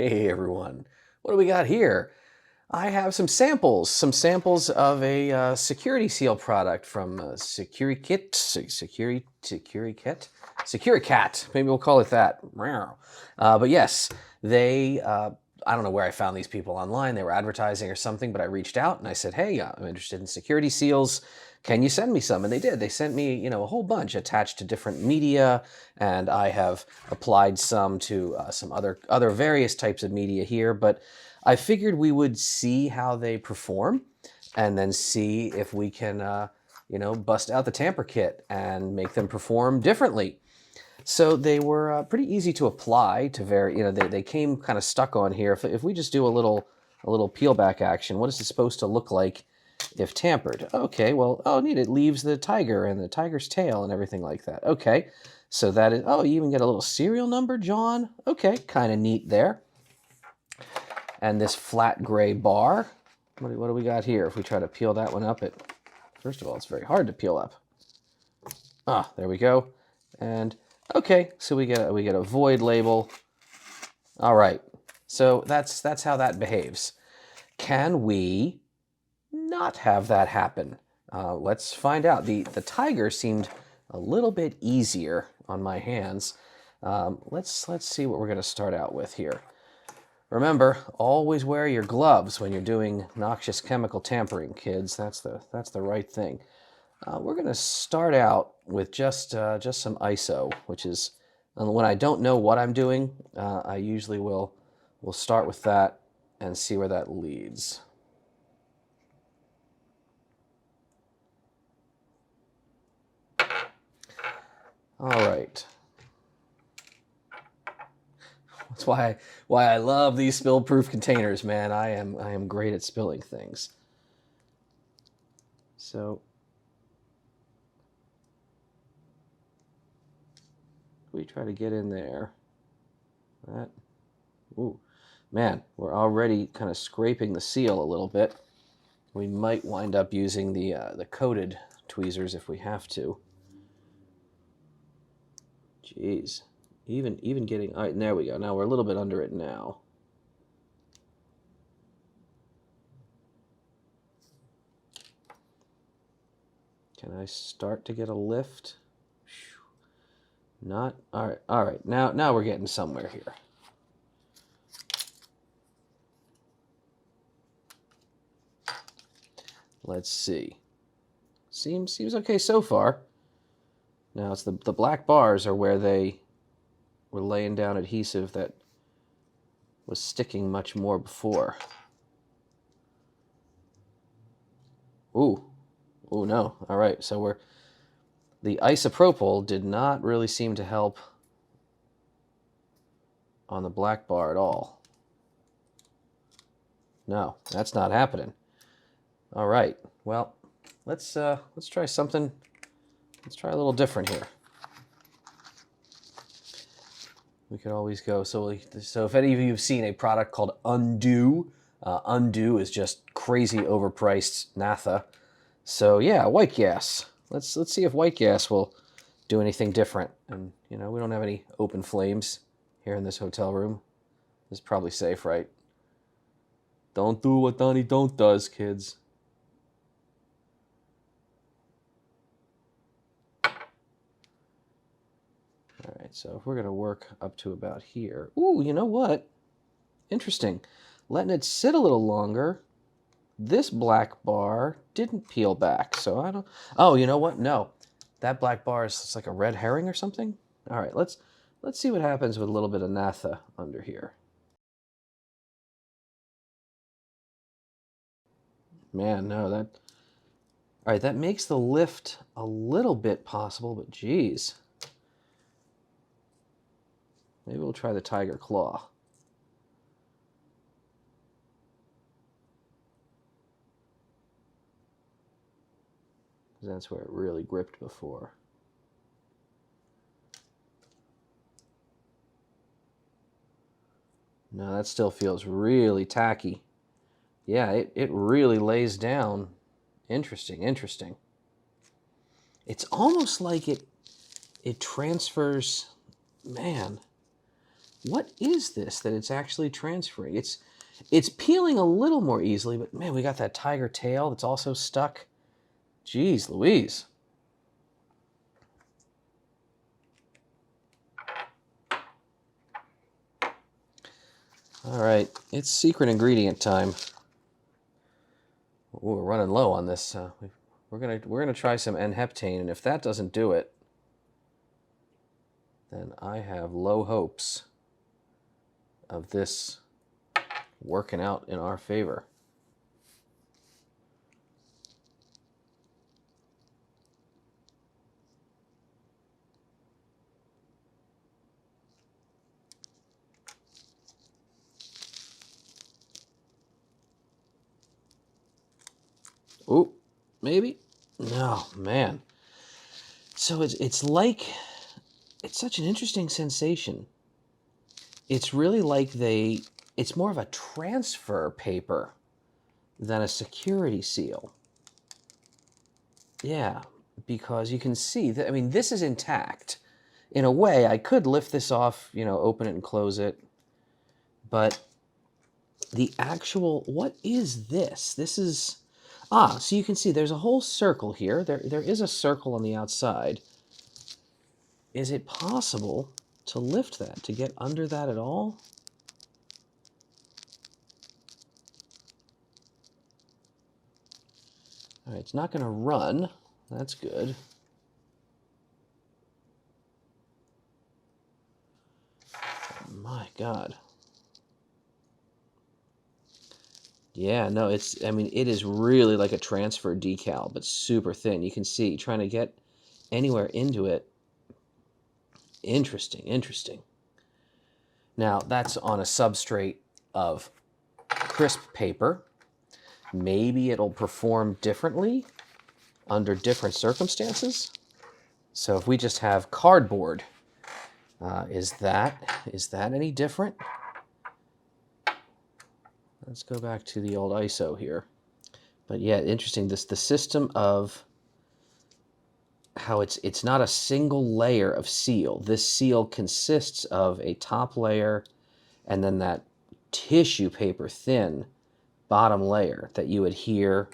Hey everyone, what do we got here? I have some samples of a security seal product from Securicat. Maybe we'll call it that. But yes, they. I don't know where I found these people online. They were advertising or something, but I reached out and I said, "Hey, I'm interested in security seals. Can you send me some?" And they did. They sent me, a whole bunch attached to different media, and I have applied some to some other various types of media here. But I figured we would see how they perform, and then see if we can, bust out the tamper kit and make them perform differently. So they were pretty easy to apply to they came kind of stuck on here. If we just do a little peel back action, what is it supposed to look like if tampered? Okay, well, oh neat, it leaves the tiger and the tiger's tail and everything like that. Okay, so that is, oh, you even get a little serial number, John. Okay, kind of neat there. And this flat gray bar, what do we got here? If we try to peel that one up, first of all, it's very hard to peel up. Ah, there we go. And okay, so we get a void label. All right, so that's how that behaves. Can we not have that happen? Let's find out. The tiger seemed a little bit easier on my hands. Let's see what we're going to start out with here. Remember, always wear your gloves when you're doing noxious chemical tampering, kids. That's the right thing. We're going to start out with just some ISO, which is, when I don't know what I'm doing, I usually will start with that and see where that leads. All right. That's why I love these spill-proof containers, man. I am great at spilling things. So we try to get in there. That, ooh, man, we're already kind of scraping the seal a little bit. We might wind up using the coated tweezers if we have to. Jeez, even getting, all right, there we go. Now we're a little bit under it now. Can I start to get a lift? Not, all right. Now we're getting somewhere here. Let's see. Seems okay so far. Now it's the black bars are where they were laying down adhesive that was sticking much more before. Ooh no. All right, so the isopropyl did not really seem to help on the black bar at all. No, that's not happening. All right, well, let's try something. Let's try a little different here. We could always go. So if any of you have seen a product called Undo, Undo is just crazy overpriced naphtha. So yeah, white gas. Let's see if white gas will do anything different. And we don't have any open flames here in this hotel room. It's probably safe, right? Don't do what Donnie Don't does, kids. All right, so if we're going to work up to about here. Ooh, you know what? Interesting. Letting it sit a little longer, this black bar didn't peel back, so I don't... Oh, you know what? No. That black bar is like a red herring or something? All right, let's see what happens with a little bit of naphtha under here. Man, no, that... All right, that makes the lift a little bit possible, but geez. Maybe we'll try the tiger claw. That's where it really gripped before. No, that still feels really tacky. Yeah, it really lays down. Interesting. It's almost like it transfers, man. What is this that it's actually transferring? It's peeling a little more easily, but man, we got that tiger tail that's also stuck. Jeez Louise. All right, it's secret ingredient time. Ooh, we're running low on this. We're gonna try some N-heptane, and if that doesn't do it, then I have low hopes of this working out in our favor. Ooh, maybe? No, man. So it's like, it's such an interesting sensation. It's really like it's more of a transfer paper than a security seal. Yeah, because you can see that, I mean, this is intact. In a way, I could lift this off, you know, open it and close it, but the actual, what is this? This is, so you can see there's a whole circle here. There is a circle on the outside. Is it possible to lift that, to get under that at all? All right, it's not going to run. That's good. My God. Yeah, no, I mean, it is really like a transfer decal, but super thin. You can see, trying to get anywhere into it. Interesting, interesting. Now, that's on a substrate of crisp paper. Maybe it'll perform differently under different circumstances. So if we just have cardboard, is that any different? Let's go back to the old ISO here. But yeah, interesting. The system of how it's not a single layer of seal. This seal consists of a top layer and then that tissue paper thin bottom layer that you adhere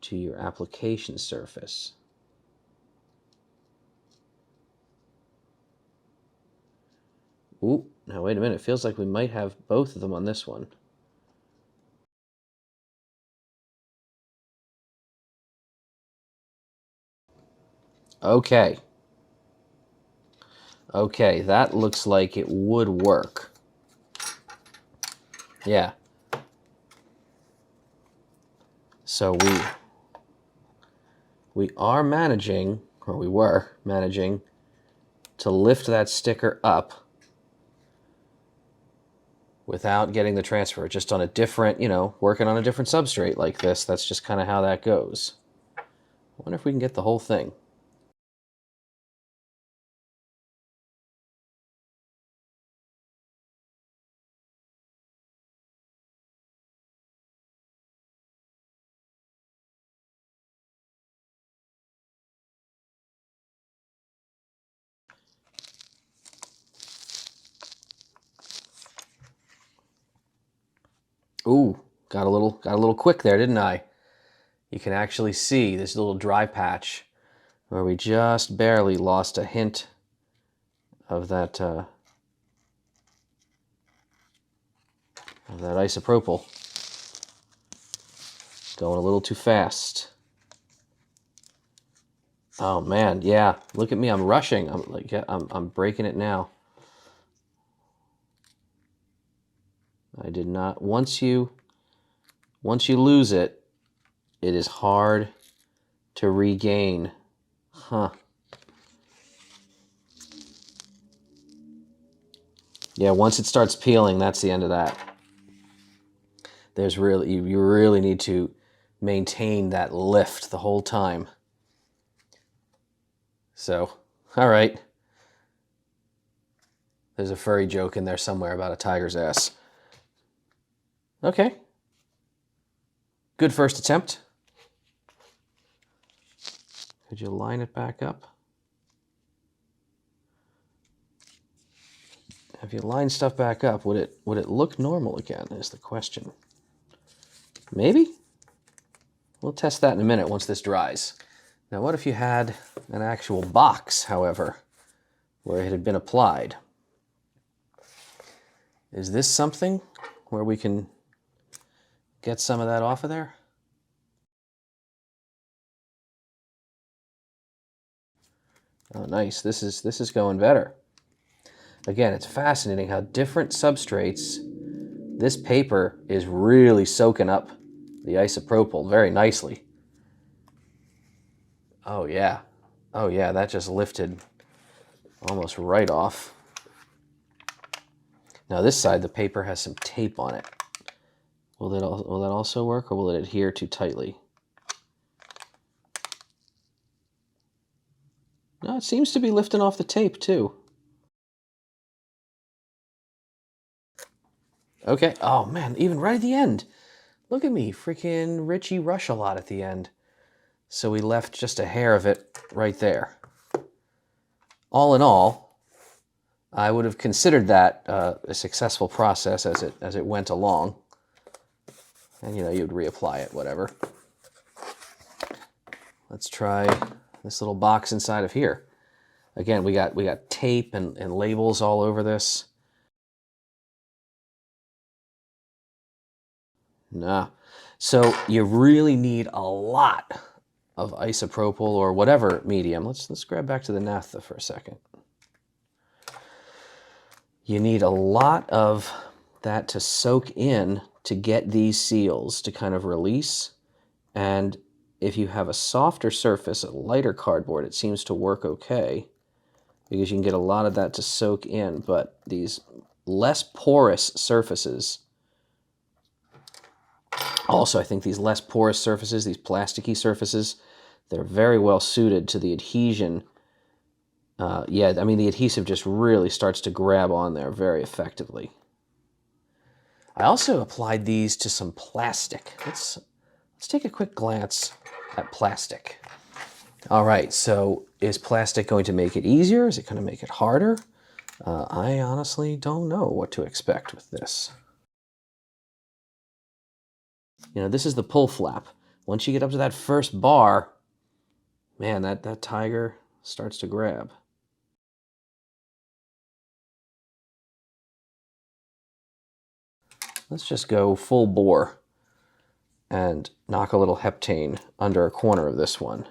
to your application surface. Ooh, now wait a minute. It feels like we might have both of them on this one. Okay. Okay, that looks like it would work. Yeah. So we are managing, or we were managing, to lift that sticker up without getting the transfer, just on a different, you know, working on a different substrate like this. That's just kind of how that goes. I wonder if we can get the whole thing. Ooh, got a little quick there, didn't I? You can actually see this little dry patch where we just barely lost a hint of that isopropyl. Going a little too fast. Oh man, yeah. Look at me, I'm rushing. I'm breaking it now. I did not. Once you lose it, it is hard to regain. Huh. Yeah, once it starts peeling, that's the end of that. There's really, you really need to maintain that lift the whole time. So, all right. There's a furry joke in there somewhere about a tiger's ass. Okay. Good first attempt. Could you line it back up? if you line stuff back up, would it look normal again is the question. Maybe? We'll test that in a minute once this dries. Now what if you had an actual box, however, where it had been applied? Is this something where we can get some of that off of there? Oh, nice. This is going better. Again, it's fascinating how different substrates, this paper is really soaking up the isopropyl very nicely. Oh yeah. Oh yeah, that just lifted almost right off. Now this side, the paper has some tape on it. Will that also work, or will it adhere too tightly? No, it seems to be lifting off the tape too. Okay. Oh man, even right at the end. Look at me, freaking Richie Rush a lot at the end. So we left just a hair of it right there. All in all, I would have considered that a successful process as it went along. And you'd reapply it, whatever. Let's try this little box inside of here. Again, we got tape and labels all over this. Nah. So you really need a lot of isopropyl or whatever medium. Let's grab back to the naphtha for a second. You need a lot of that to soak in to get these seals to kind of release. And if you have a softer surface, a lighter cardboard, it seems to work okay because you can get a lot of that to soak in. But these less porous surfaces, also, I think these less porous surfaces, these plasticky surfaces, they're very well suited to the adhesion. Yeah, I mean, the adhesive just really starts to grab on there very effectively. I also applied these to some plastic. Let's take a quick glance at plastic. All right, so is plastic going to make it easier? Is it going to make it harder? I honestly don't know what to expect with this. This is the pull flap. Once you get up to that first bar, man, that tiger starts to grab. Let's just go full bore and knock a little heptane under a corner of this one.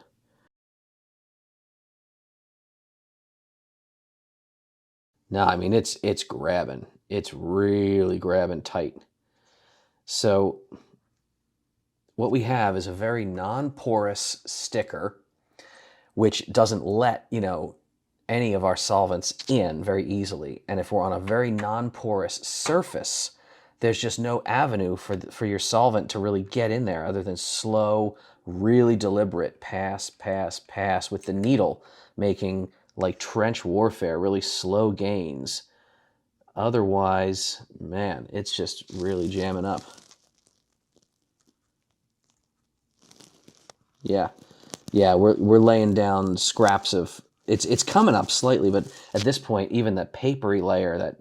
No, I mean, it's grabbing. It's really grabbing tight. So what we have is a very non-porous sticker, which doesn't let, any of our solvents in very easily. And if we're on a very non-porous surface, there's just no avenue for your solvent to really get in there other than slow, really deliberate pass, pass, pass with the needle making like trench warfare, really slow gains. Otherwise, man, it's just really jamming up. Yeah, we're laying down scraps of, it's coming up slightly, but at this point, even that papery layer, that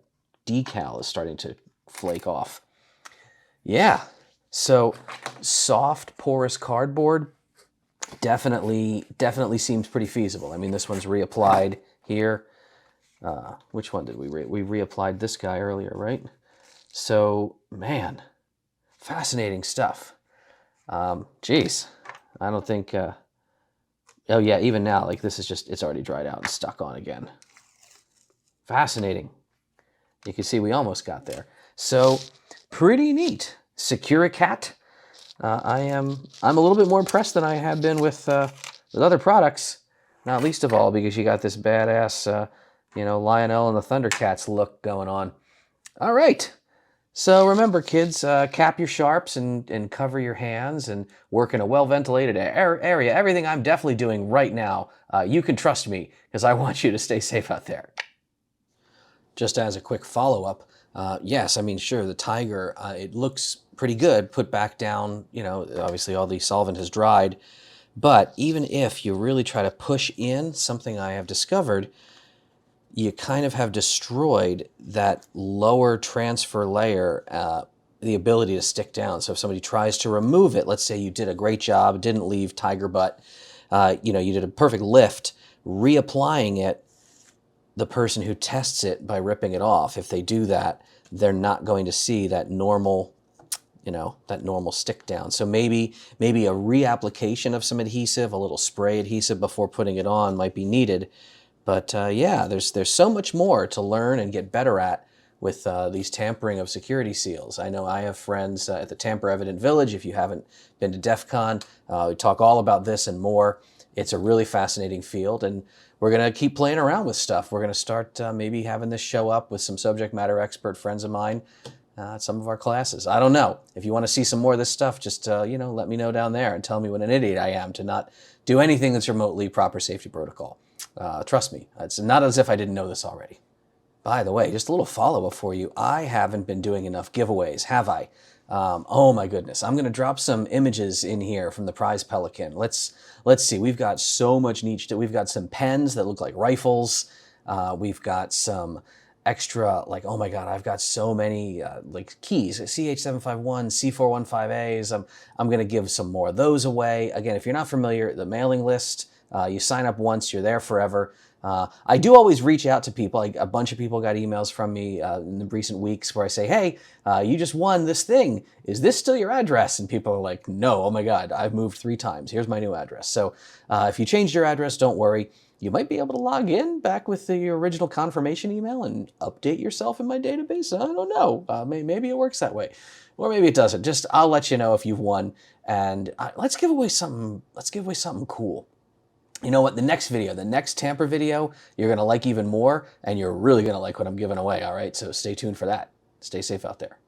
decal is starting to flake off. Yeah, so soft, porous cardboard definitely seems pretty feasible. I mean, this one's reapplied here. Which one did we reapplied this guy earlier, right? So, man, fascinating stuff. Geez, I don't think, oh yeah, even now, like this is just, it's already dried out and stuck on again. Fascinating. You can see we almost got there. So, pretty neat. Securicat. I'm a little bit more impressed than I have been with other products. Not least of all because you got this badass, Lionel and the Thundercats look going on. All right. So remember, kids, cap your sharps and cover your hands and work in a well-ventilated area. Everything I'm definitely doing right now, you can trust me because I want you to stay safe out there. Just as a quick follow-up, yes, I mean, sure, the tiger, it looks pretty good put back down. Obviously all the solvent has dried. But even if you really try to push in, something I have discovered, you kind of have destroyed that lower transfer layer, the ability to stick down. So if somebody tries to remove it, let's say you did a great job, didn't leave tiger butt, you did a perfect lift, reapplying it, the person who tests it by ripping it off, if they do that, they're not going to see that normal, that normal stick down. So maybe a reapplication of some adhesive, a little spray adhesive before putting it on might be needed. But yeah, there's so much more to learn and get better at with these tampering of security seals. I know I have friends at the Tamper-Evident Village. If you haven't been to DEF CON, we talk all about this and more. It's a really fascinating field, and we're going to keep playing around with stuff. We're going to start maybe having this show up with some subject matter expert friends of mine at some of our classes. I don't know. If you want to see some more of this stuff, just let me know down there and tell me what an idiot I am to not do anything that's remotely proper safety protocol. Trust me, it's not as if I didn't know this already. By the way, just a little follow-up for you. I haven't been doing enough giveaways, have I? Oh my goodness. I'm going to drop some images in here from the Prize Pelican. Let's see. We've got so much neat stuff. We've got some pens that look like rifles. We've got some extra, like, oh my God, I've got so many like keys, CH751, C415As. I'm going to give some more of those away. Again, if you're not familiar, the mailing list, you sign up once, you're there forever. I do always reach out to people. A bunch of people got emails from me in the recent weeks where I say, hey, you just won this thing. Is this still your address? And people are like, no, oh my God, I've moved 3 times. Here's my new address. So if you changed your address, don't worry. You might be able to log in back with the original confirmation email and update yourself in my database. I don't know. Maybe it works that way. Or maybe it doesn't. Just I'll let you know if you've won. And let's give away something. Let's give away something cool. You know what? The next video, the next tamper video, you're going to like even more, and you're really going to like what I'm giving away, all right? So stay tuned for that. Stay safe out there.